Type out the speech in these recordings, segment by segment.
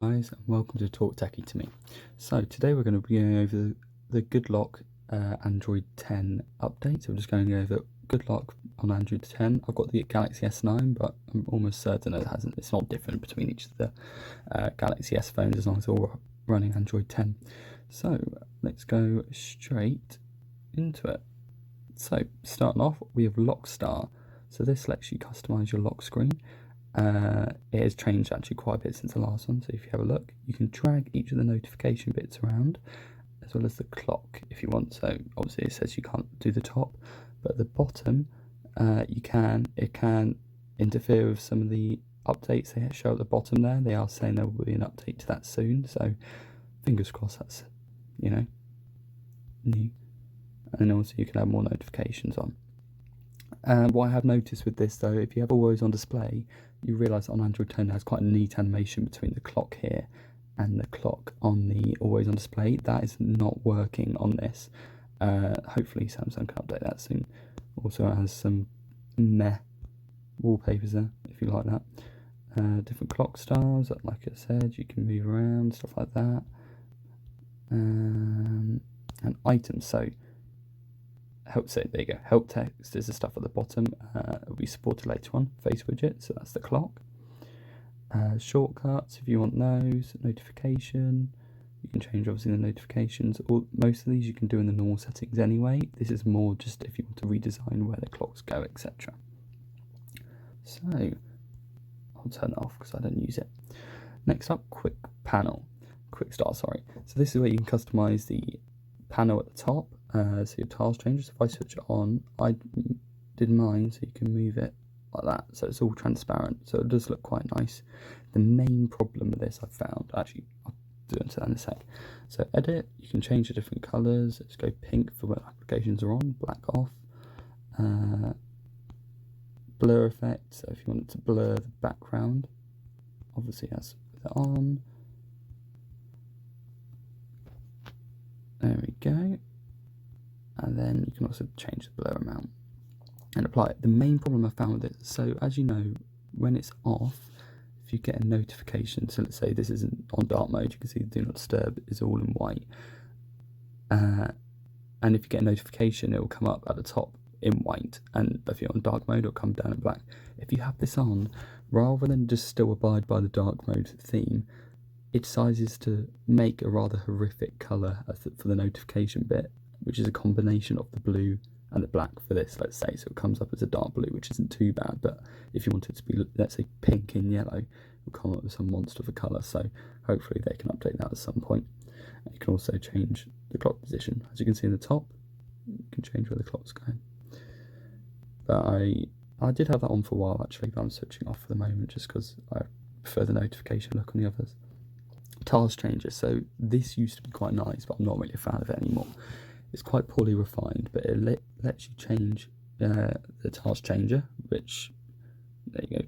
Guys, and welcome to Talk Techie to Me. So today we're going to be going over the Goodlock Android 10 update. So we're just going over Goodlock on Android 10. I've got the Galaxy S9, but I'm almost certain it's not different between each of the Galaxy S phones as long as they're all running Android 10. So let's go straight into it. So starting off, we have Lock Star. So this lets you customize your lock screen. It has changed actually quite a bit since the last one, so if you have a look, you can drag each of the notification bits around as well as the clock if you want. So obviously it says you can't do the top, but at the bottom it can interfere with some of the updates they show at the bottom there. They are saying there will be an update to that soon, so fingers crossed that's new. And then also you can have more notifications on. What I have noticed with this though, if you have always on display, you realise on Android 10 it has quite a neat animation between the clock here and the clock on the always on display. That is not working on this. Hopefully Samsung can update that soon. Also it has some meh wallpapers there, if you like that. Different clock styles, like I said, you can move around, stuff like that. And items, so there you go. Help text is the stuff at the bottom. Will be supported later on. Face widget, so that's the clock. Shortcuts, if you want those. Notification, you can change obviously the notifications. Most of these you can do in the normal settings anyway. This is more just if you want to redesign where the clocks go, etc. So I'll turn that off because I don't use it. Next up, quick start. Sorry. So this is where you can customize the panel at the top. So your tiles changes. If I switch it on, I did mine so you can move it like that, so it's all transparent, so it does look quite nice. The main problem with this I've found, actually I'll do it in a sec. So edit, you can change the different colours. Let's go pink for when applications are on, black off. Blur effect, so if you want it to blur the background, obviously that's with it on. There we go. And then you can also change the blur amount and apply it. The main problem I found with it, so as you know, when it's off, if you get a notification, so let's say this isn't on dark mode, you can see the do not disturb is all in white. And if you get a notification, it will come up at the top in white, and if you're on dark mode, it'll come down in black. If you have this on, rather than just still abide by the dark mode theme, it decides to make a rather horrific colour for the notification bit, which is a combination of the blue and the black for this, let's say. So it comes up as a dark blue, which isn't too bad, but if you want it to be, let's say, pink and yellow, it will come up with some monster of a colour. So hopefully they can update that at some point. And you can also change the clock position. As you can see in the top, you can change where the clock's going. But I did have that on for a while actually, but I'm switching off for the moment just because I prefer the notification look on the others. Tiles changer, so this used to be quite nice, but I'm not really a fan of it anymore. It's quite poorly refined, but it lets you change the tiles changer, which, there you go,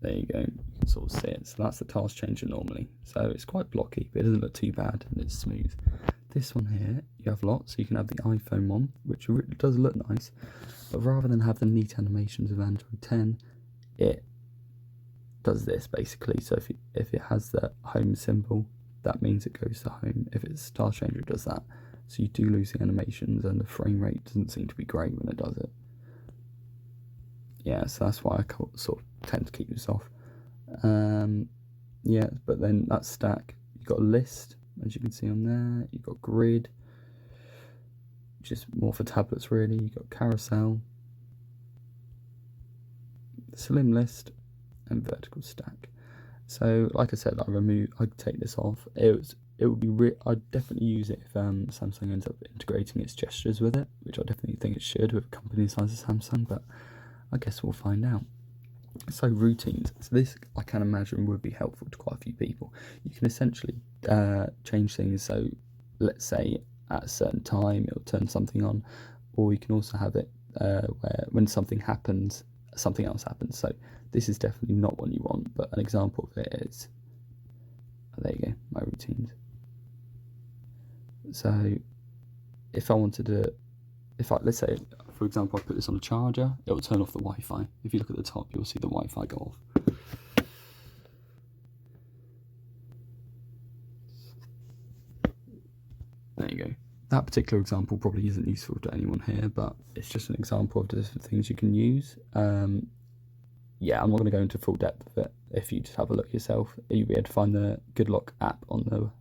there you go, you can sort of see it. So that's the tiles changer normally, so it's quite blocky, but it doesn't look too bad and it's smooth. This one here, you have lots, so you can have the iPhone one, which does look nice, but rather than have the neat animations of Android 10, it does this basically. So if it has the home symbol, that means it goes to home. If it's Star Changer, it does that. So you do lose the animations, and the frame rate doesn't seem to be great when it does it. Yeah, so that's why I sort of tend to keep this off. Yeah, but then that stack, you've got a list, as you can see on there. You've got grid, which is more for tablets really. You've got carousel, slim list, and vertical stack. So like I said, I'd take this off. I'd definitely use it if Samsung ends up integrating its gestures with it, which I definitely think it should with a company the size of Samsung, but I guess we'll find out. So routines, so this I can imagine would be helpful to quite a few people. You can essentially change things, so let's say at a certain time it'll turn something on, or you can also have it where when something happens, something else happens. So this is definitely not what you want, but an example of it is, there you go, my routines. So if I wanted to, let's say, for example, I put this on a charger, it will turn off the Wi-Fi. If you look at the top, you'll see the Wi-Fi go off. That particular example probably isn't useful to anyone here, but it's just an example of the different things you can use. Yeah, I'm not going to go into full depth of it. If you just have a look yourself, you'll be able to find the Goodlock app on the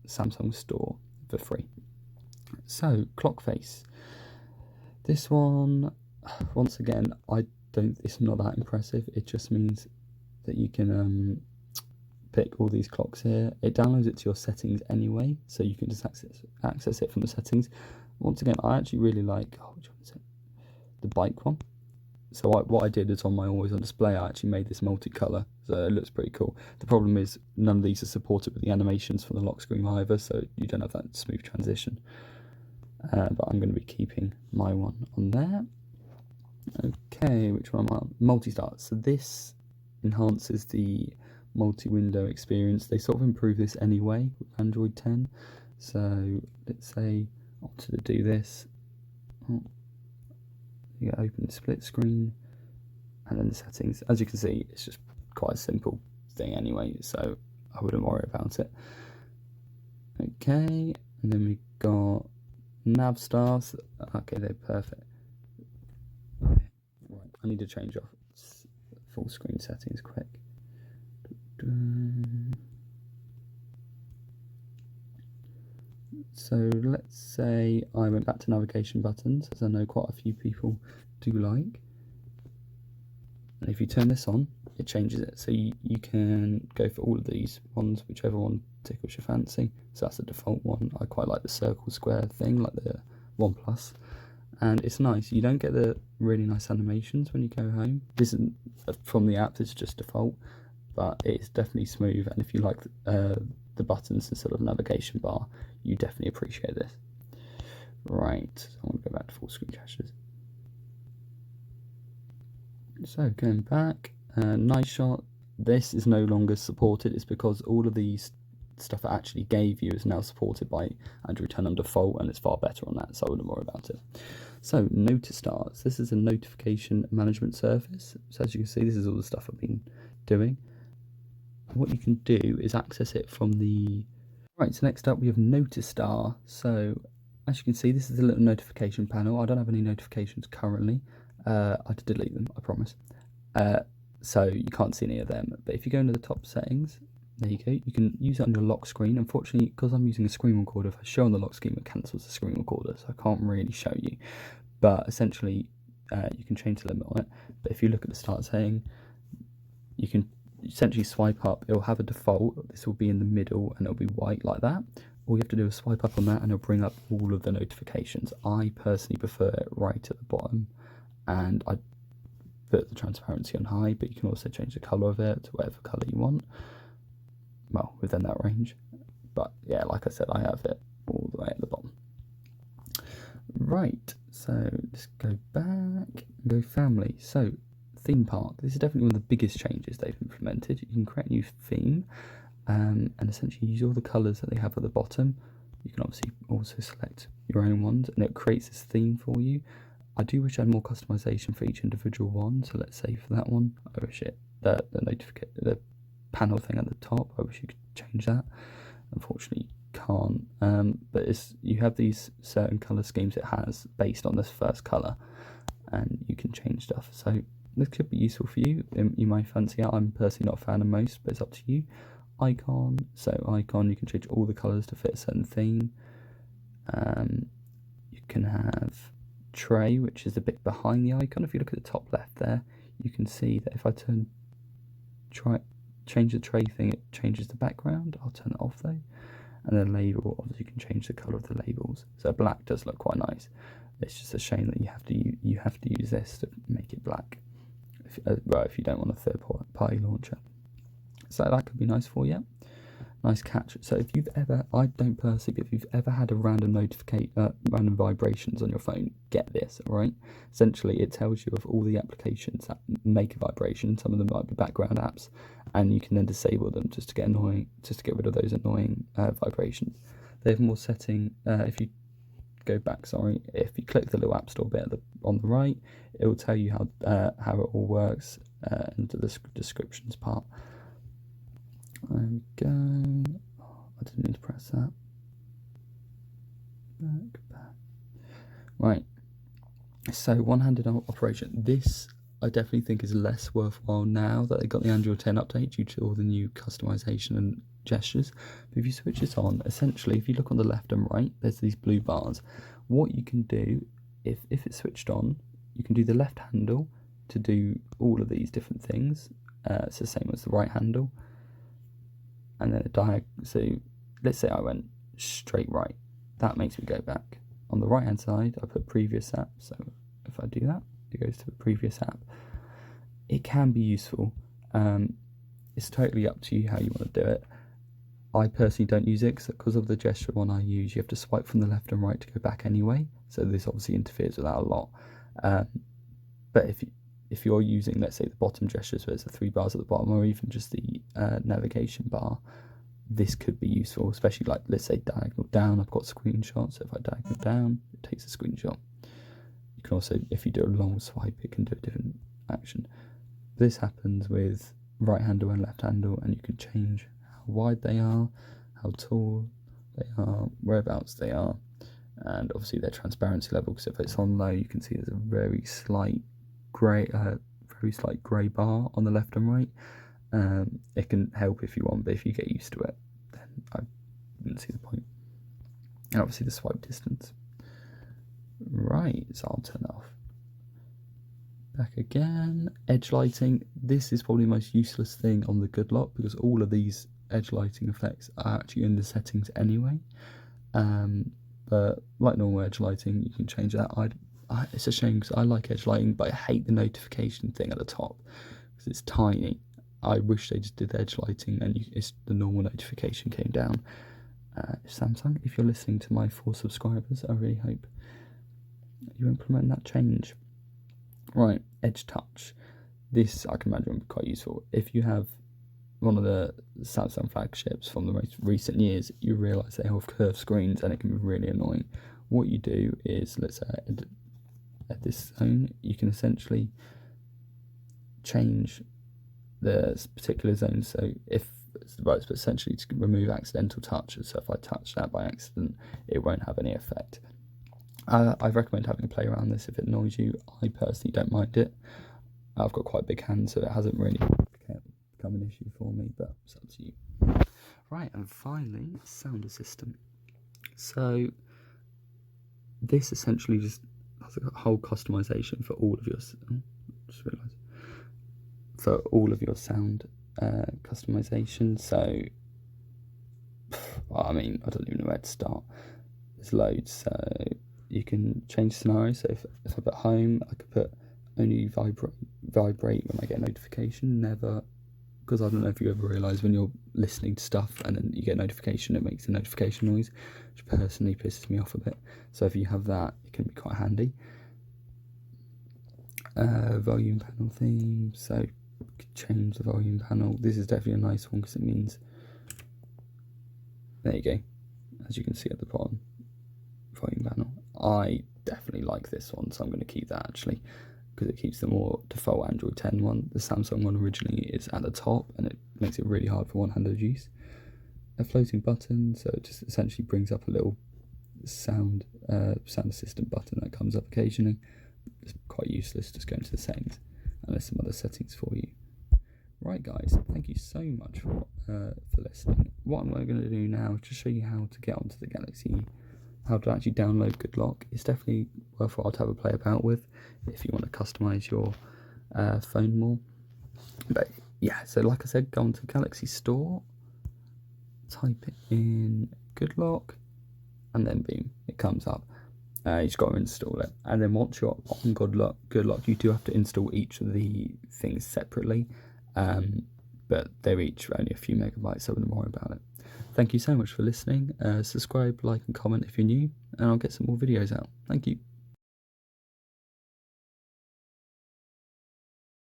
Samsung store for free. So, clock face. This one, once again, it's not that impressive. It just means that you can pick all these clocks here. It downloads it to your settings anyway, so you can just access it from the settings. Once again, I actually really like which one is it? The bike one. So what I did is on my always on display, I actually made this multicolour, so it looks pretty cool. The problem is none of these are supported with the animations from the lock screen either, so you don't have that smooth transition. But I'm going to be keeping my one on there. Okay, which one am I on? Multi-start. So this enhances the multi-window experience. They sort of improve this anyway with Android 10. So let's say I wanted to do this. You open the split screen and then the settings. As you can see, it's just quite a simple thing anyway, so I wouldn't worry about it. Okay, and then we got nav stars. Okay, they're perfect. Right, I need to change off full screen settings quick. So let's say I went back to navigation buttons, as I know quite a few people do like. And if you turn this on, it changes it. So you can go for all of these ones, whichever one tickles your fancy. So that's the default one. I quite like the circle square thing, like the OnePlus. And it's nice. You don't get the really nice animations when you go home. This isn't from the app, this is just default. But it's definitely smooth. And if you like the buttons instead of navigation bar, you definitely appreciate this. Right, so I want to go back to full screen gestures. So going back, nice shot. This is no longer supported. It's because all of these stuff I actually gave you is now supported by Android 10 on default, and it's far better on that, so I wouldn't worry about it. So Notice Stars. This is a notification management service. So as you can see, this is all the stuff I've been doing. What you can do is access it from the... Right, so next up we have Notice Star. So as you can see, this is a little notification panel. I don't have any notifications currently. I had to delete them, I promise. So you can't see any of them. But if you go into the top settings, there you go. You can use it on your lock screen. Unfortunately, because I'm using a screen recorder, if I show on the lock screen, it cancels the screen recorder, so I can't really show you. But essentially, you can change the limit on it. But if you look at the start setting, you can essentially swipe up. It'll have a default. This will be in the middle, and it'll be white like that. All you have to do is swipe up on that, and it'll bring up all of the notifications. I personally prefer it right at the bottom, and I put the transparency on high, but you can also change the colour of it to whatever colour you want. Well, within that range. But yeah, like I said, I have it all the way at the bottom. Right, so let's go back, go family. So theme park, this is definitely one of the biggest changes they've implemented. You can create a new theme and essentially use all the colours that they have at the bottom. You can obviously also select your own ones, and it creates this theme for you. I do wish I had more customization for each individual one. So let's say for that one, I wish the panel thing at the top, I wish you could change that. Unfortunately you can't, but you have these certain colour schemes it has based on this first colour, and you can change stuff. So this could be useful for you. You might fancy it. I'm personally not a fan of most, but it's up to you. Icon, you can change all the colours to fit a certain theme. You can have tray, which is the bit behind the icon. If you look at the top left there, you can see that if I change the tray thing, it changes the background. I'll turn it off though. And then label, obviously you can change the colour of the labels. So black does look quite nice. It's just a shame that you have to use this to make it black. If you don't want a third party launcher. So that could be nice for you. Nice catch. So if you've ever, I don't personally, but if you've ever had a random random vibrations on your phone, get this, alright? Essentially, it tells you of all the applications that make a vibration. Some of them might be background apps, and you can then disable them just to get rid of those annoying vibrations. They have more setting. If you go back, if you click the little App Store bit on the right, it will tell you how it all works into the descriptions part. There we go. I didn't need to press that. back. Right. So one-handed operation. This I definitely think is less worthwhile now that they got the Android 10 update due to all the new customization and gestures. But if you switch this on, essentially, if you look on the left and right, there's these blue bars. What you can do, if it's switched on, you can do the left handle to do all of these different things. It's the same as the right handle. And then a diagonal. So let's say I went straight right. That makes me go back. On the right hand side, I put previous app. So if I do that, it goes to the previous app. It can be useful. It's totally up to you how you want to do it. I personally don't use it because of the gesture one I use. You have to swipe from the left and right to go back anyway. So this obviously interferes with that a lot. But if you're using, let's say, the bottom gestures where it's the 3 bars at the bottom, or even just the navigation bar, this could be useful, especially like, let's say, diagonal down. I've got screenshots. So if I diagonal down, it takes a screenshot. You can also, if you do a long swipe, it can do a different action. This happens with right handle and left handle, and you can change how wide they are, how tall they are, whereabouts they are, and obviously their transparency level, because if it's on low, you can see there's a very slight grey bar on the left and right. It can help if you want, but if you get used to it, then I wouldn't see the point. And obviously the swipe distance. Right, so I'll turn that off. Back again. Edge lighting. This is probably the most useless thing on the Goodlock, because all of these edge lighting effects are actually in the settings anyway. But like normal edge lighting, you can change that. It's a shame because I like edge lighting, but I hate the notification thing at the top because it's tiny. I wish they just did edge lighting and it's the normal notification came down. Samsung, if you're listening to my 4 subscribers, I really hope you implement that change. Right, edge touch. This I can imagine would be quite useful. If you have one of the Samsung flagships from the most recent years, you realise they have curved screens and it can be really annoying. What you do is, let's say at this zone, you can essentially change the particular zone. So if but essentially to remove accidental touch, so if I touch that by accident, it won't have any effect. I recommend having a play around this if it annoys you. I personally don't mind it. I've got quite big hands, so it hasn't really become an issue for me, but it's up to you. Right, and finally, sound assistant. So this essentially just has a whole customization for all of your sound customization. So I mean, I don't even know where to start. There's loads. So you can change scenarios. So if I'm at home, I could put only vibrate when I get a notification, never, because I don't know if you ever realise when you're listening to stuff and then you get a notification, it makes a notification noise, which personally pisses me off a bit. So if you have that, it can be quite handy. Volume panel theme, so you can change the volume panel. This is definitely a nice one because it means, there you go, as you can see at the bottom, volume panel. I definitely like this one, so I'm going to keep that actually, because it keeps the more default Android 10 one. The Samsung one originally is at the top and it makes it really hard for one-handed use. A floating button, so it just essentially brings up a little sound assistant button that comes up occasionally. It's quite useless, just go into the settings and there's some other settings for you. Right guys, thank you so much for listening. What I'm going to do now is just show you how to get onto the Galaxy, how to actually download Goodlock. It's definitely worthwhile to have a play about with if you want to customize your phone more. But yeah, so like I said, go onto Galaxy Store, type in Goodlock, and then boom, it comes up. You just got to install it, and then once you're on Goodlock, you do have to install each of the things separately, but they're each only a few megabytes, so I wouldn't worry about it. Thank you so much for listening. Subscribe, like and comment if you're new, and I'll get some more videos out. Thank you.